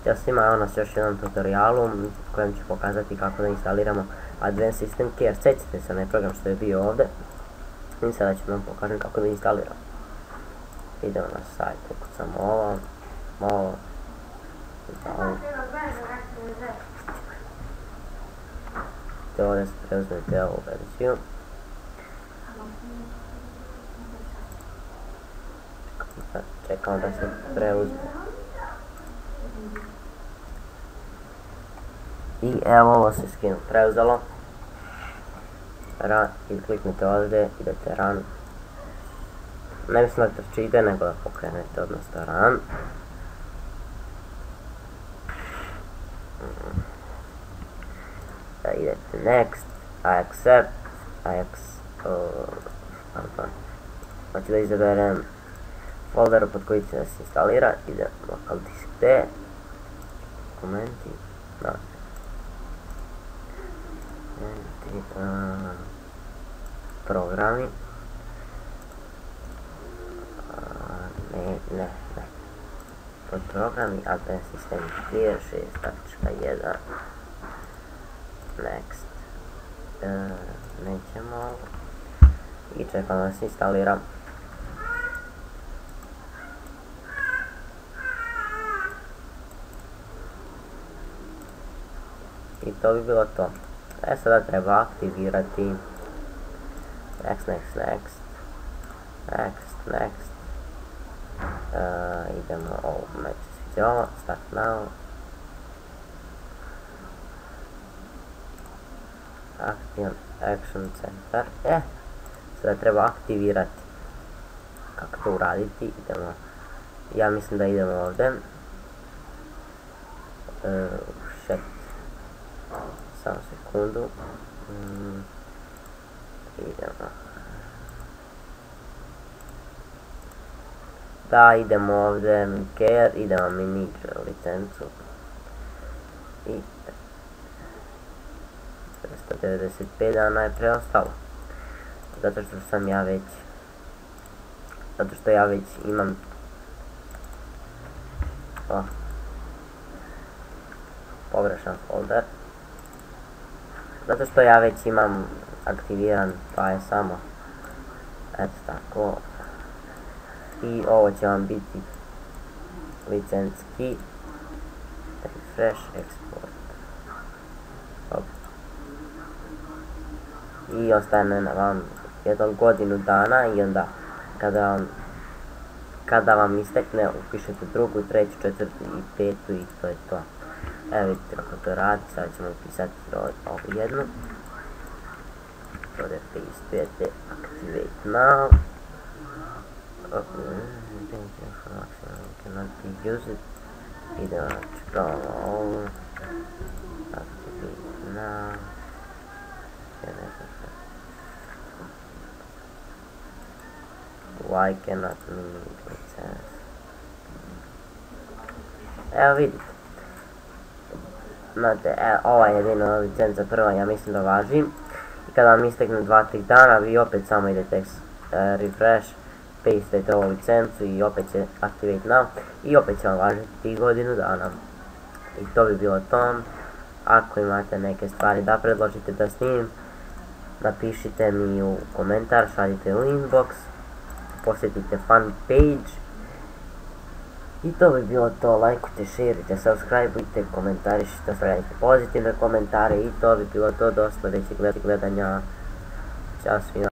Ćao svima, evo nas još jednom tutorialu u kojem ću pokazati kako da instaliramo Advanced System Care. Sjećate se onaj program što je bio ovdje i sada ću vam pokažem kako da instaliramo. Idemo na sajt, ukucamo ovo, te ovdje se preuzmete ovu verziju. Čekamo da se preuzme. I evo ovo se preuzelo. Run, i kliknite ovdje, idete run. Ne mislim da trčite, nego da pokrenete, odnosno run. Idete next, I accept, hoću da izaberem folder pod koji će da se instalira, idem local disk D, dokumenti, programi, ne, pod programi Advanced System Care 6.1, next, nećemo i čekamo da se instalira. I to bi bilo to. Sada treba aktivirati next. Idemo ovo, neće sviđa ovo, start now. Active Action Center. Sada treba aktivirati. Kako to uraditi? Idemo, ja mislim da idemo ovdje. Samo sekundu. Idemo. Da, idemo ovdje Care, idemo mi licencu. I 195 dana je preostalo. Zato što ja već imam pogrešan folder. Zato što ja već imam aktiviran, pa je samo eto tako. I ovo će vam biti licenski refresh export. I ostane na vam jednu godinu dana i onda kada vam istekne upišete drugu, treću, četvrtu i petu i to je to. Evo vidite kako to radi, sada ćemo upisati ovu jednu. Ovdje paste, activate now. Cannot be used. Idemo probamo ovu. Activate now. Why cannot mimic license? Evo vidite. Znate, ova je jedina licenca prva, ja mislim da važi. I kada vam istekne 2-3 dana, vi opet samo idete refresh, pastete ovu licencu i opet će activate now. I opet će vam važiti godinu dana. I to bi bilo to. Ako imate neke stvari da predložite da snimim, napišite mi u komentar, šaljite u inbox, posjetite fan page. I to bi bilo to, lajkujte, šerite, subscribeujte, komentarišite, ostavljajte pozitivne komentare i to bi bilo to, do sljedećeg gledanja. Ćao svima.